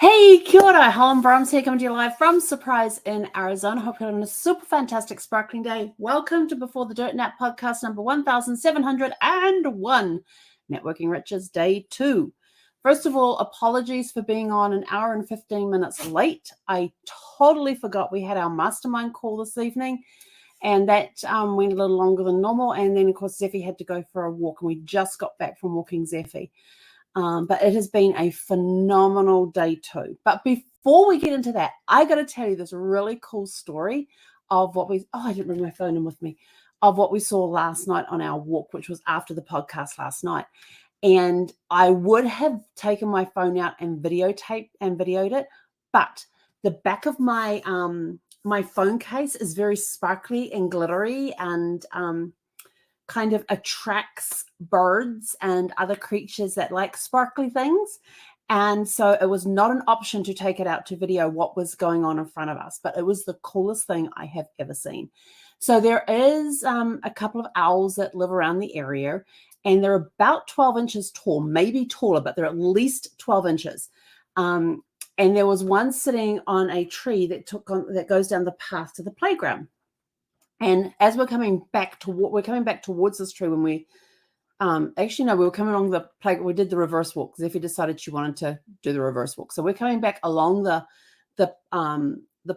Hey, kia ora, Helen Brahms here, coming to you live from Surprise in Arizona. Hope you're having a super fantastic, sparkling day. Welcome to Before the Dirt Nap podcast number 1701, Networking Riches Day 2. First of all, apologies for being on an hour and 15 minutes late. I totally forgot we had our mastermind call this evening, and that went a little longer than normal. And then, of course, Zeffy had to go for a walk, and we just got back from walking Zeffy. But it has been a phenomenal day too. But before we get into that, I got to tell you this really cool story of what I didn't bring my phone in with me, of what we saw last night on our walk, which was after the podcast last night. And I would have taken my phone out and videoed it, but the back of my my phone case is very sparkly and glittery and kind of attracts birds and other creatures that like sparkly things. And so it was not an option to take it out to video what was going on in front of us, but it was the coolest thing I have ever seen. So there is a couple of owls that live around the area, and they're about 12 inches tall, maybe taller, but they're at least 12 inches. And there was one sitting on a tree that goes down the path to the playground. And as we're coming back towards this tree when we we were coming along the playground. We did the reverse walk. Zeffy decided she wanted to do the reverse walk. So we're coming back along the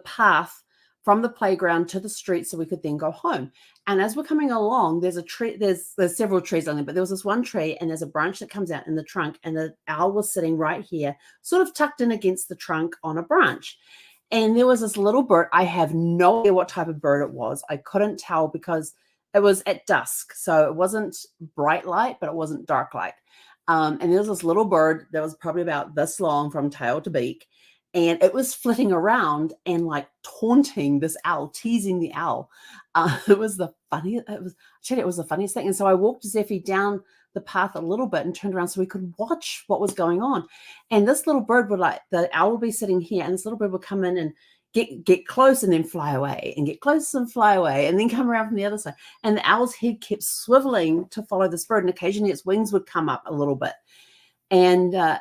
path from the playground to the street so we could then go home. And as we're coming along, there's a tree, there's several trees on there, but there was this one tree and there's a branch that comes out in the trunk, and the owl was sitting right here, sort of tucked in against the trunk on a branch. And there was this little bird. I have no idea what type of bird it was. I couldn't tell because it was at dusk. So it wasn't bright light, but it wasn't dark light. And there was this little bird that was probably about this long from tail to beak. And it was flitting around and like taunting this owl, teasing the owl. It was the funniest. It was the funniest thing. And so I walked Zeffy down the path a little bit and turned around so we could watch what was going on. And this little bird the owl would be sitting here, and this little bird would come in and get close and then fly away, and get close and fly away, and then come around from the other side. And the owl's head kept swiveling to follow this bird, and occasionally its wings would come up a little bit. And the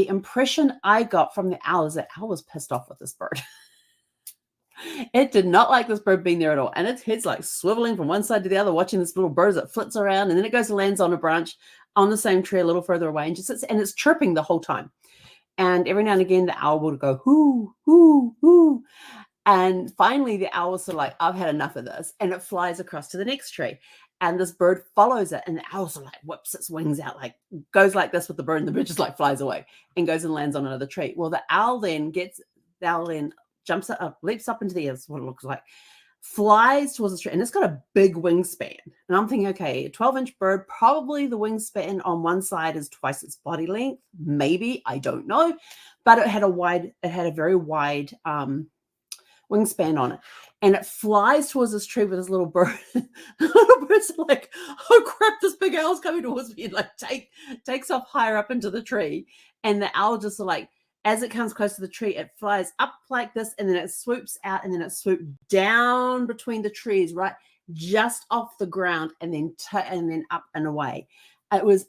impression I got from the owl is that owl was pissed off with this bird. It did not like this bird being there at all. And its head's like swiveling from one side to the other, watching this little bird as it flits around. And then it goes and lands on a branch on the same tree a little further away, and just sits, and it's chirping the whole time. And every now and again, the owl would go, hoo, hoo, hoo. And finally, the owl was sort of like, I've had enough of this. And it flies across to the next tree. And this bird follows it. And the owl sort of like whips its wings out, like goes like this with the bird. And the bird just like flies away and goes and lands on another tree. Well, the owl then jumps up, leaps up into the air. That's what it looks like. Flies towards the tree, and it's got a big wingspan. And I'm thinking, okay, a 12-inch bird, probably the wingspan on one side is twice its body length. Maybe, I don't know. But it had a very wide wingspan on it. And it flies towards this tree with this little bird. The little bird's like, oh crap, this big owl's coming towards me, and like takes off higher up into the tree. And the owl just like, as it comes close to the tree, it flies up like this, and then it swoops out, and then it swoops down between the trees, right, just off the ground, and then up and away. It was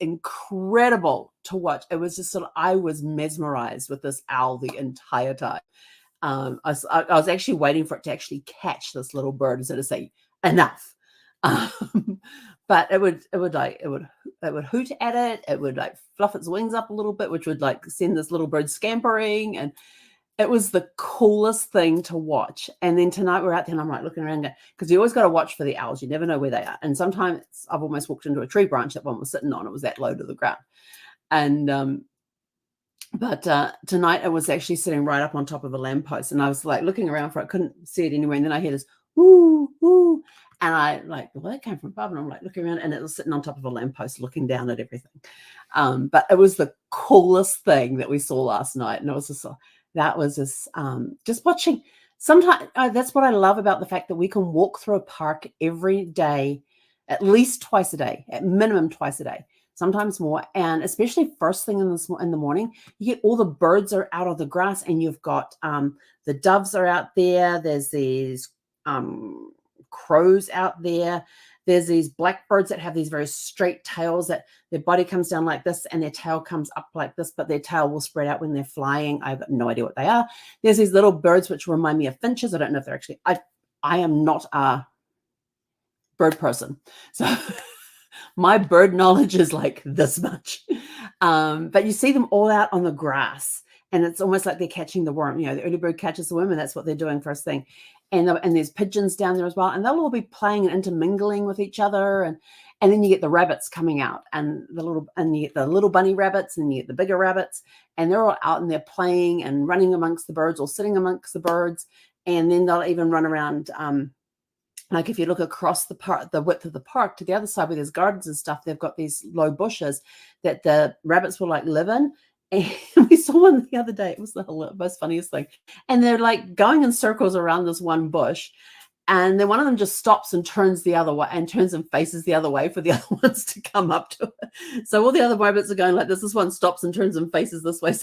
incredible to watch. It was just I was mesmerized with this owl the entire time. I was actually waiting for it to actually catch this little bird and sort of say enough. But it would hoot at it. It would like fluff its wings up a little bit, which would like send this little bird scampering. And it was the coolest thing to watch. And then tonight we're out there, and I'm like looking around, because you always got to watch for the owls. You never know where they are. And sometimes I've almost walked into a tree branch that one was sitting on. It was that low to the ground. And but tonight it was actually sitting right up on top of a lamppost, and I was like looking around for it, couldn't see it anywhere. And then I hear this woo woo. And I like, well, that came from above, and I'm like looking around, and it was sitting on top of a lamppost looking down at everything. But it was the coolest thing that we saw last night. And it was just watching. Sometimes that's what I love about the fact that we can walk through a park every day, at least twice a day, at minimum twice a day, sometimes more. And especially first thing in the morning, you get all the birds are out of the grass, and you've got the doves are out there. There's these crows out there. There's these blackbirds that have these very straight tails that their body comes down like this and their tail comes up like this, but their tail will spread out when they're flying. I've got no idea what they are. There's these little birds which remind me of finches. I don't know if they're actually, I am not a bird person. So my bird knowledge is like this much. But you see them all out on the grass, and it's almost like they're catching the worm. The early bird catches the worm, and that's what they're doing first thing. And there's pigeons down there as well, and they'll all be playing and intermingling with each other. And then you get the rabbits coming out, and you get the little bunny rabbits, and you get the bigger rabbits, and they're all out and they're playing and running amongst the birds or sitting amongst the birds. And then they'll even run around. Like if you look across the width of the park to the other side where there's gardens and stuff, they've got these low bushes that the rabbits will like live in. And we saw one the other day. It was the most funniest thing. And they're like going in circles around this one bush. And then one of them just stops and turns the other way and turns and faces the other way for the other ones to come up to it. So all the other rabbits are going like this. This one stops and turns and faces this way.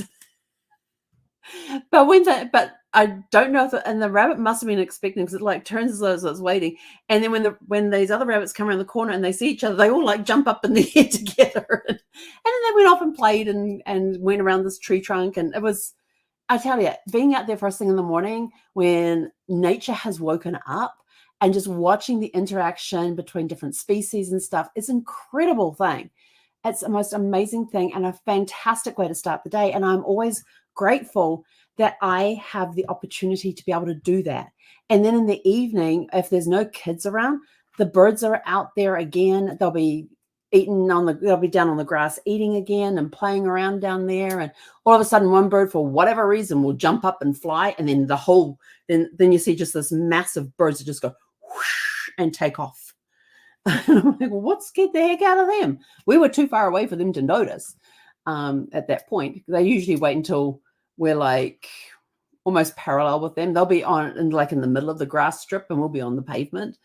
But I don't know and the rabbit must have been expecting, because it like turns as though it's waiting. And then when these other rabbits come around the corner and they see each other, they all like jump up in the air together. And then they went off and played and went around this tree trunk. And it was, I tell you, being out there first thing in the morning when nature has woken up and just watching the interaction between different species and stuff, it's an incredible thing. It's the most amazing thing and a fantastic way to start the day. And I'm always grateful that I have the opportunity to be able to do that. And then in the evening, if there's no kids around, the birds are out there again. They'll be they'll be down on the grass eating again and playing around down there. And all of a sudden one bird, for whatever reason, will jump up and fly. And then then you see just this massive birds that just go whoosh and take off. And I'm like, well, what scared the heck out of them? We were too far away for them to notice at that point. They usually wait until we're like almost parallel with them. They'll be in the middle of the grass strip and we'll be on the pavement.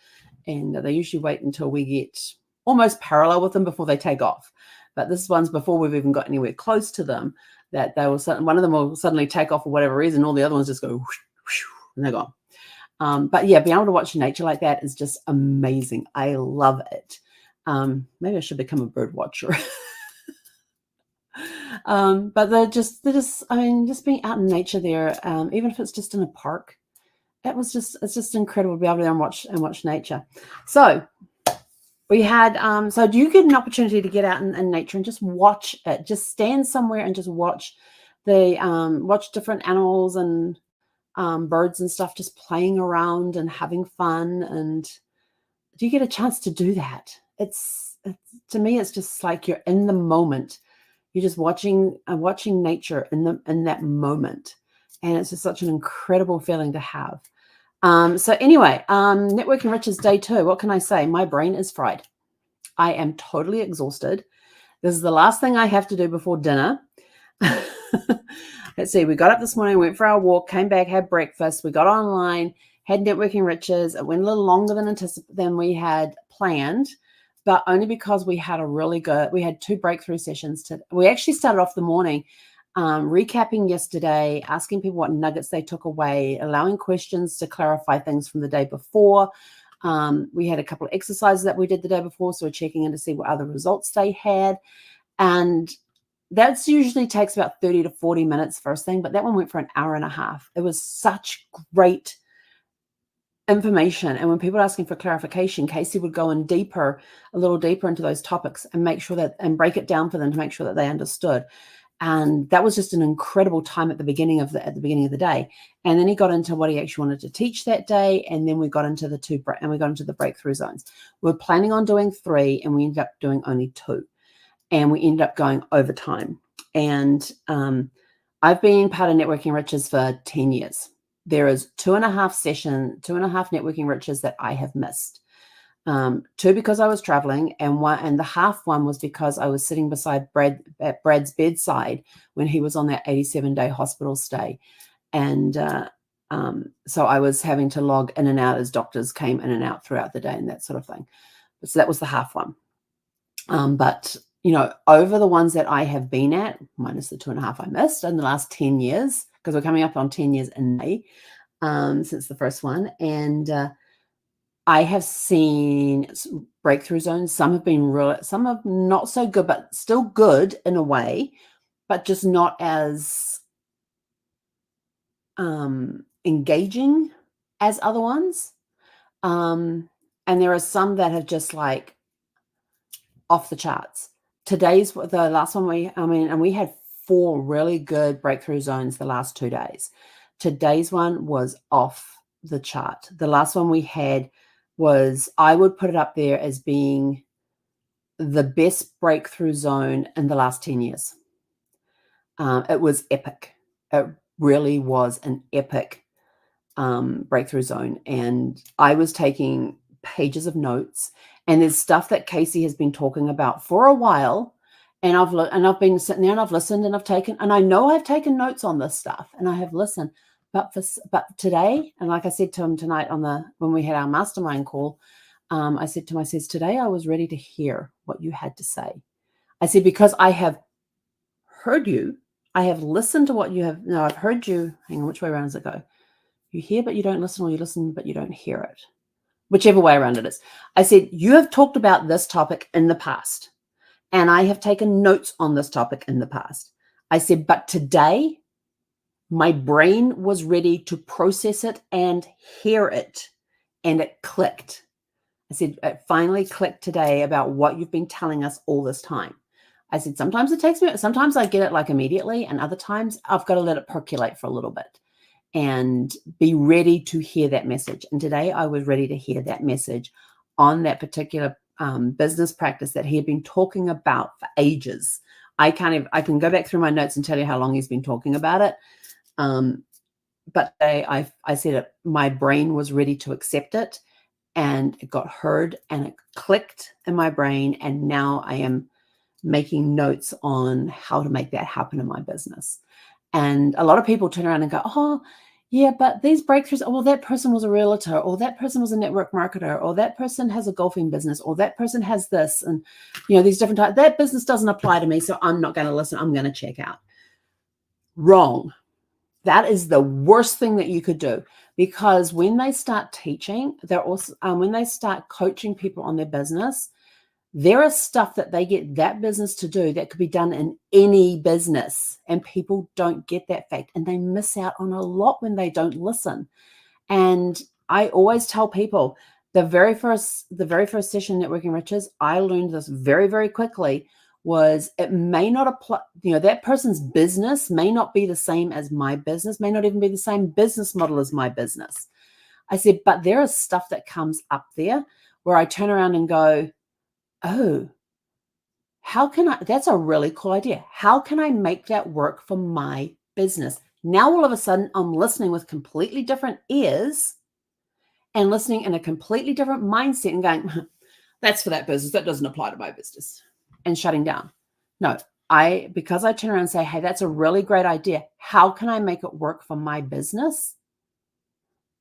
And they usually wait until we get almost parallel with them before they take off. But this one's before we've even got anywhere close to them, that one of them will suddenly take off for whatever reason. All the other ones just go whoosh, whoosh, and they're gone. But yeah, being able to watch nature like that is just amazing. I love it. Maybe I should become a bird watcher. But just being out in nature there, even if it's just in a park, it's just incredible to be able to watch nature. So we had, so do you get an opportunity to get out in nature and just watch it? Just stand somewhere and just watch watch different animals and birds and stuff just playing around and having fun. And do you get a chance to do that? It's to me, it's just like you're in the moment. You're just watching nature in that moment. And it's just such an incredible feeling to have. So anyway, Networking Riches Day 2. What can I say? My brain is fried. I am totally exhausted. This is the last thing I have to do before dinner. Let's see. We got up this morning, went for our walk, came back, had breakfast. We got online, had Networking Riches. It went a little longer than we had planned, but only because we had we had 2 breakthrough sessions. We actually started off the morning recapping yesterday, asking people what nuggets they took away, allowing questions to clarify things from the day before. We had a couple of exercises that we did the day before, so we're checking in to see what other results they had. And that usually takes about 30 to 40 minutes first thing, but that one went for an hour and a half. It was such great information. And when people are asking for clarification, Casey would go in a little deeper into those topics and make sure and break it down for them to make sure that they understood. And that was just an incredible time at the beginning of the day. And then he got into what he actually wanted to teach that day. And then we got into the breakthrough zones. We were planning on doing 3, and we ended up doing only 2. And we ended up going overtime. And I've been part of Networking Riches for 10 years. There is 2.5 Networking Riches that I have missed. 2 because I was traveling, and the half one was because I was sitting beside at Brad's bedside when he was on that 87-day hospital stay. And so I was having to log in and out as doctors came in and out throughout the day and that sort of thing. So that was the half one. But over the ones that I have been at, minus the 2.5 I missed in the last 10 years, because we're coming up on 10 years in May since the first one. And I have seen breakthrough zones. Some have been real, some have not so good, but still good in a way, but just not as engaging as other ones. And there are some that have just like off the charts. Today's the last one and we had 4 really good breakthrough zones the last 2 days. Today's one was off the chart. The last one we had was, I would put it up there as being the best breakthrough zone in the last 10 years. It was epic. It really was an epic breakthrough zone. And I was taking pages of notes, and there's stuff that Casey has been talking about for a while. And I've been sitting there and I've listened and I know I've taken notes on this stuff and I have listened. But today, and like I said to him tonight when we had our mastermind call, I said to him, today I was ready to hear what you had to say. I said, because I have heard you, I have listened to what you have. No, I've heard you. Hang on, which way around does it go? You hear, but you don't listen, or you listen, but you don't hear it. Whichever way around it is. I said, you have talked about this topic in the past, and I have taken notes on this topic in the past. I said, but today, my brain was ready to process it and hear it, and it clicked. I said, it finally clicked today about what you've been telling us all this time. I said, sometimes it takes me, sometimes I get it like immediately, and other times I've got to let it percolate for a little bit and be ready to hear that message. And today I was ready to hear that message on that particular business practice that he had been talking about for ages. I can go back through my notes and tell you how long he's been talking about it. But today I said it, my brain was ready to accept it, and it got heard and it clicked in my brain. And now I am making notes on how to make that happen in my business. And a lot of people turn around and go, oh, yeah, but these breakthroughs, well, that person was a realtor, or that person was a network marketer, or that person has a golfing business, or that person has this. And, these different types, that business doesn't apply to me, so I'm not going to listen. I'm going to check out. Wrong. That is the worst thing that you could do, because when they start teaching, they're also, when they start coaching people on their business, there is stuff that they get that business to do that could be done in any business, and people don't get that fact, and they miss out on a lot when they don't listen. And I always tell people, the very first session, Networking Riches, I learned this very, very quickly, was it may not apply, that person's business may not be the same as my business, may not even be the same business model as my business. I said, but there is stuff that comes up there where I turn around and go, oh, that's a really cool idea. How can I make that work for my business? Now, all of a sudden, I'm listening with completely different ears and listening in a completely different mindset and going, that's for that business. That doesn't apply to my business, and shutting down. No, because I turn around and say, hey, that's a really great idea. How can I make it work for my business?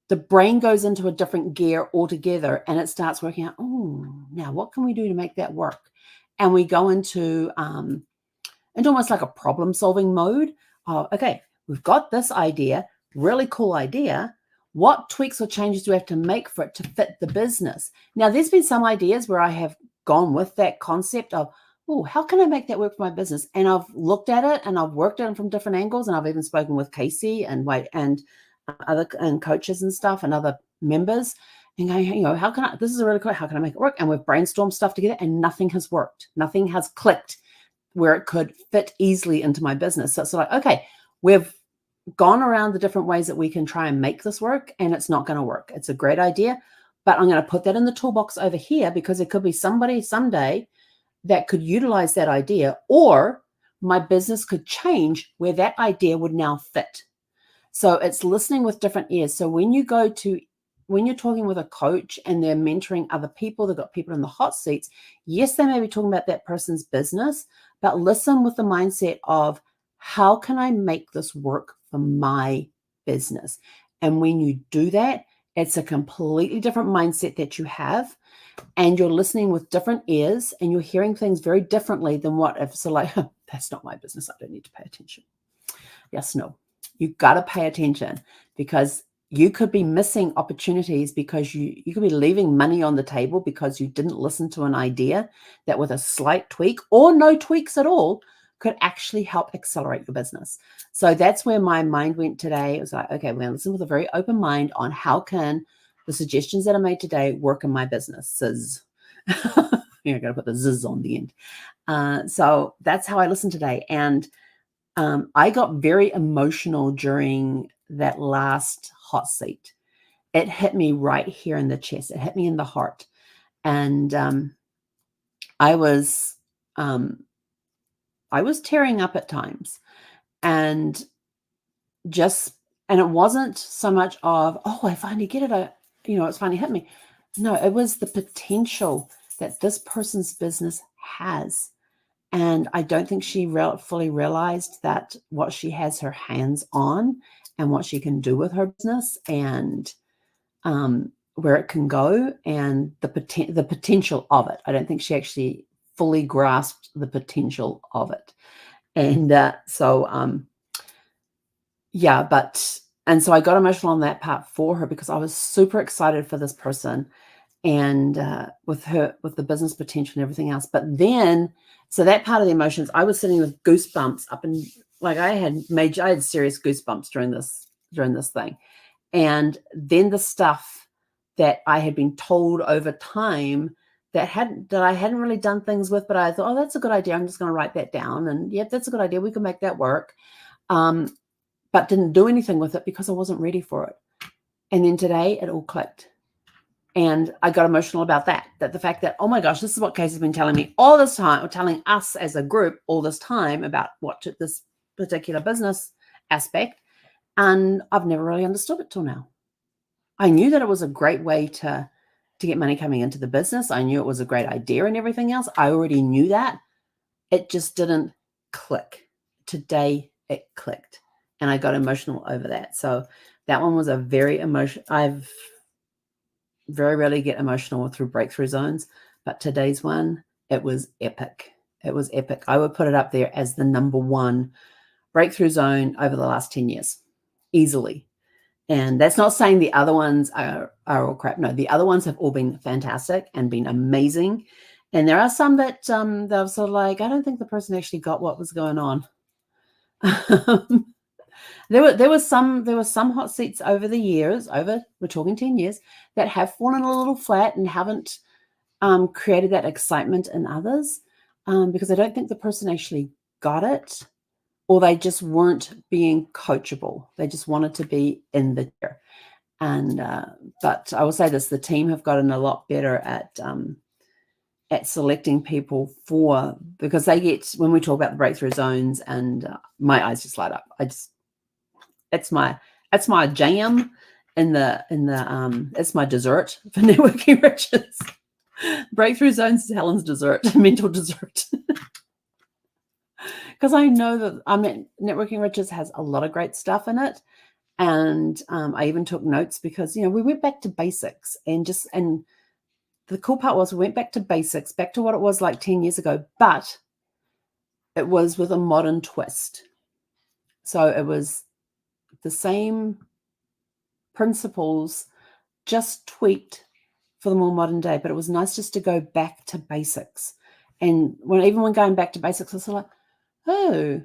The brain goes into a different gear altogether, and it starts working out, oh, now what can we do to make that work? And we go into almost like a problem-solving mode. Oh, okay, we've got this idea, really cool idea. What tweaks or changes do we have to make for it to fit the business? Now, there's been some ideas where I have gone with that concept of, oh, how can I make that work for my business? And I've looked at it and I've worked at it from different angles, and I've even spoken with Casey and other coaches and stuff and other members, and going, this is really cool. How can I make it work? And we've brainstormed stuff together, and nothing has worked. Nothing has clicked where it could fit easily into my business. So it's like, okay, we've gone around the different ways that we can try and make this work, and it's not going to work. It's a great idea, but I'm going to put that in the toolbox over here, because it could be somebody someday that could utilize that idea, or my business could change where that idea would now fit. So it's listening with different ears. So when you're talking with a coach and they're mentoring other people, they've got people in the hot seats, yes, they may be talking about that person's business, but listen with the mindset of, how can I make this work for my business? And when you do that, it's a completely different mindset that you have, and you're listening with different ears, and you're hearing things very differently than that's not my business, I don't need to pay attention. Yes, no. You've got to pay attention, because you could be missing opportunities because you could be leaving money on the table because you didn't listen to an idea that with a slight tweak or no tweaks at all could actually help accelerate your business. So that's where my mind went today. It was like, okay, we're going to listen with a very open mind on how can the suggestions that are made today work in my businesses. Got to put the zzz on the end. So that's how I listened today. And I got very emotional during that last hot seat. It hit me right here in the chest. It hit me in the heart. And I was tearing up at times. And it wasn't so much of, oh, I finally get it. It's finally hit me. No, it was the potential that this person's business has. And I don't think she fully realized that what she has her hands on and what she can do with her business and where it can go and the potential of it. I don't think she actually fully grasped the potential of it. And so I got emotional on that part for her because I was super excited for this person and with the business potential and everything else. But then, so that part of the emotions, I was sitting with goosebumps up and like I had serious goosebumps during this thing. And then the stuff that I had been told over time that I hadn't really done things with, but I thought, oh, that's a good idea. I'm just going to write that down. And yep, that's a good idea. We can make that work. But didn't do anything with it because I wasn't ready for it. And then today it all clicked. And I got emotional about that the fact that, oh my gosh, this is what Casey's been telling me all this time, or telling us as a group all this time about this particular business aspect. And I've never really understood it till now. I knew that it was a great way to get money coming into the business. I knew it was a great idea and everything else. I already knew that. It just didn't click. Today it clicked. And I got emotional over that. So that one was a very emotional. I've very rarely get emotional through breakthrough zones, but today's one, it was epic. It was epic. I would put it up there as the number one breakthrough zone over the last 10 years, easily. And that's not saying the other ones are all crap. No, the other ones have all been fantastic and been amazing. And there are some that they're sort of like, I don't think the person actually got what was going on. There was some hot seats over the years, we're talking 10 years, that have fallen a little flat and haven't created that excitement in others because I don't think the person actually got it, or they just weren't being coachable. They just wanted to be in the chair. And but I will say this: the team have gotten a lot better at selecting people because they get, when we talk about the breakthrough zones, and my eyes just light up. It's my jam it's my dessert for networking riches. Breakthrough zones is Helen's dessert, mental dessert. Because I know that networking riches has a lot of great stuff in it. And I even took notes because, we went back to basics and the cool part was we went back to basics, back to what it was like 10 years ago, but it was with a modern twist. So it was the same principles, just tweaked for the more modern day. But it was nice just to go back to basics. And when going back to basics, I was like, oh,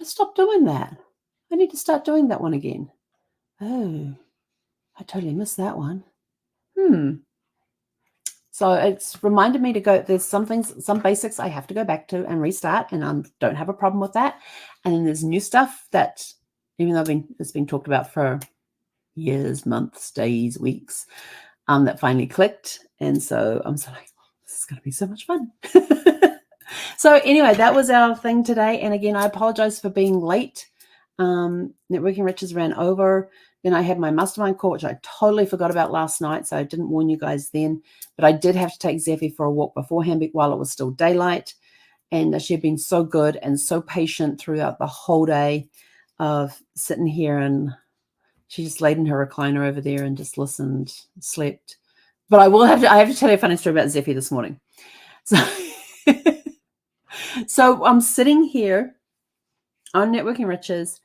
I stopped doing that. I need to start doing that one again. Oh, I totally missed that one. So it's reminded me to go, there's some basics I have to go back to and restart, and I don't have a problem with that. And then there's new stuff that, even though it's been talked about for years, months, days, weeks, that finally clicked. And so I'm so like, this is going to be so much fun. So anyway, that was our thing today. And again, I apologize for being late. Networking Riches ran over. Then I had my mastermind call, which I totally forgot about last night, so I didn't warn you guys then. But I did have to take Zeffie for a walk beforehand while it was still daylight. And she had been so good and so patient throughout the whole day of sitting here, and she just laid in her recliner over there and just listened, slept. But I have to tell you a funny story about Zeffie this morning. So I'm sitting here on Networking Riches,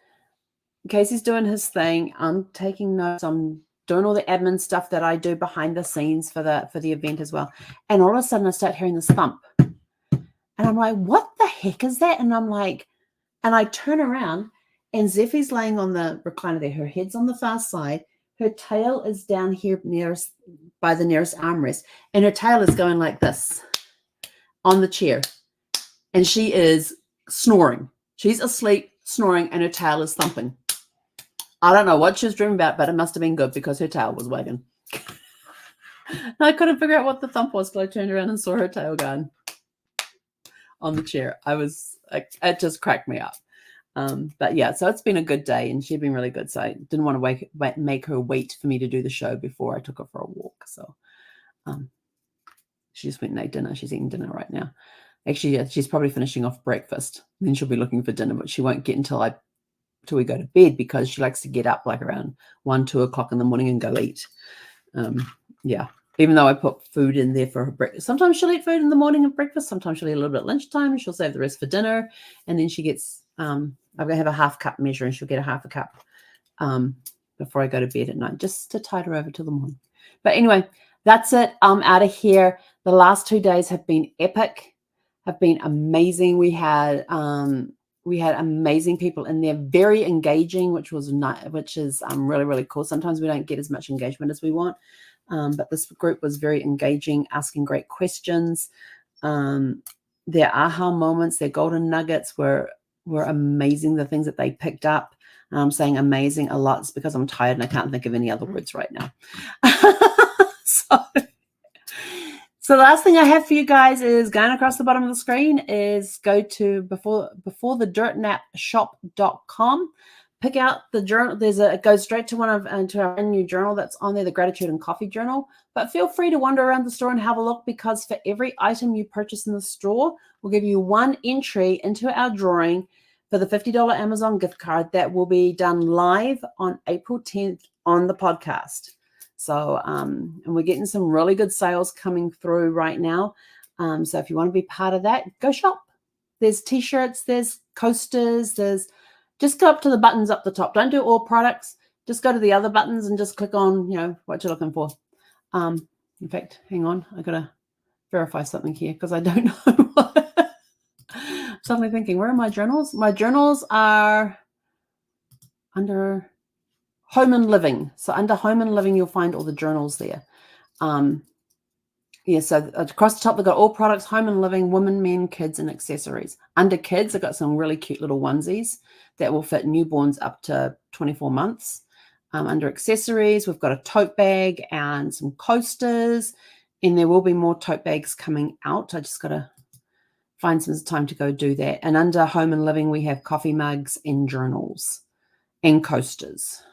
Casey's doing his thing. I'm taking notes. I'm doing all the admin stuff that I do behind the scenes for the event as well. And all of a sudden I start hearing this thump. And I'm like, what the heck is that? And I'm like, and I turn around and Zeffie's laying on the recliner there. Her head's on the far side. Her tail is down here nearest by the nearest armrest. And her tail is going like this on the chair. And she is snoring. She's asleep, snoring, and her tail is thumping. I don't know what she was dreaming about, but it must have been good because her tail was wagging. I couldn't figure out what the thump was till I turned around and saw her tail going on the chair. It just cracked me up. But yeah, so it's been a good day and she'd been really good. So I didn't want to make her wait for me to do the show before I took her for a walk. So she just went and ate dinner. She's eating dinner right now. Actually, yeah, she's probably finishing off breakfast. Then she'll be looking for dinner, but she won't get until we go to bed because she likes to get up like around 1, 2 o'clock in the morning and go eat. Yeah. Even though I put food in there for her breakfast. Sometimes she'll eat food in the morning and breakfast. Sometimes she'll eat a little bit at lunchtime and she'll save the rest for dinner. And then she gets, I'm going to have a half cup measure and she'll get a half a cup before I go to bed at night, just to tide her over till the morning. But anyway, that's it. I'm out of here. The last 2 days have been epic, have been amazing. We had amazing people in there, very engaging, which is really, really cool. Sometimes we don't get as much engagement as we want. But this group was very engaging, asking great questions. Their aha moments, their golden nuggets were amazing. The things that they picked up. I'm saying amazing a lot. It's because I'm tired and I can't think of any other words right now. So the last thing I have for you guys is going across the bottom of the screen is go to beforethedirtnapshop.com. Pick out the journal. It goes straight to our new journal that's on there, the Gratitude and Coffee Journal. But feel free to wander around the store and have a look, because for every item you purchase in the store, we'll give you one entry into our drawing for the $50 Amazon gift card that will be done live on April 10th on the podcast. So, and we're getting some really good sales coming through right now. So if you want to be part of that, go shop. There's t-shirts, there's coasters, just go up to the buttons up the top. Don't do all products. Just go to the other buttons and just click on, what you're looking for. In fact, hang on. I got to verify something here because I don't know what. Suddenly thinking, where are my journals? My journals are under Home and Living. So under Home and Living, you'll find all the journals there. So across the top, they've got all products, home and living, women, men, kids, and accessories. Under kids, they've got some really cute little onesies that will fit newborns up to 24 months. Under accessories, we've got a tote bag and some coasters, and there will be more tote bags coming out. I just got to find some time to go do that. And under home and living, we have coffee mugs and journals and coasters.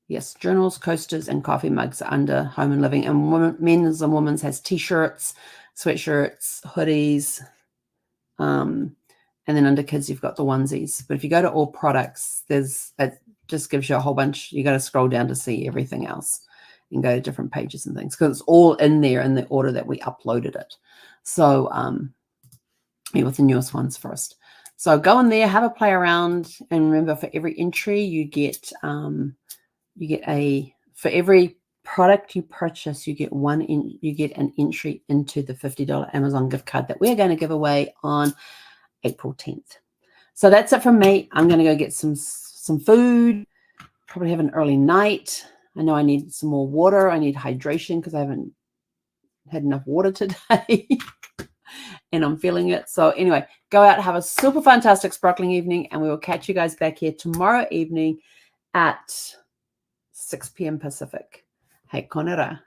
Yes, journals, coasters, and coffee mugs are under home and living. And men's and women's has t-shirts, sweatshirts, hoodies. And then under kids, you've got the onesies. But if you go to all products, it just gives you a whole bunch. You got to scroll down to see everything else and go to different pages and things, because it's all in there in the order that we uploaded it. So, with the newest ones first. So go in there, have a play around, and remember, for every entry you get for every product you purchase, you get an entry into the $50 Amazon gift card that we're going to give away on April 10th. So that's it from me. I'm going to go get some food, probably have an early night. I know I need some more water. I need hydration because I haven't had enough water today. And I'm feeling it. So anyway, go out, have a super fantastic sparkling evening, and we will catch you guys back here tomorrow evening at 6 p.m. Pacific. Hei konera.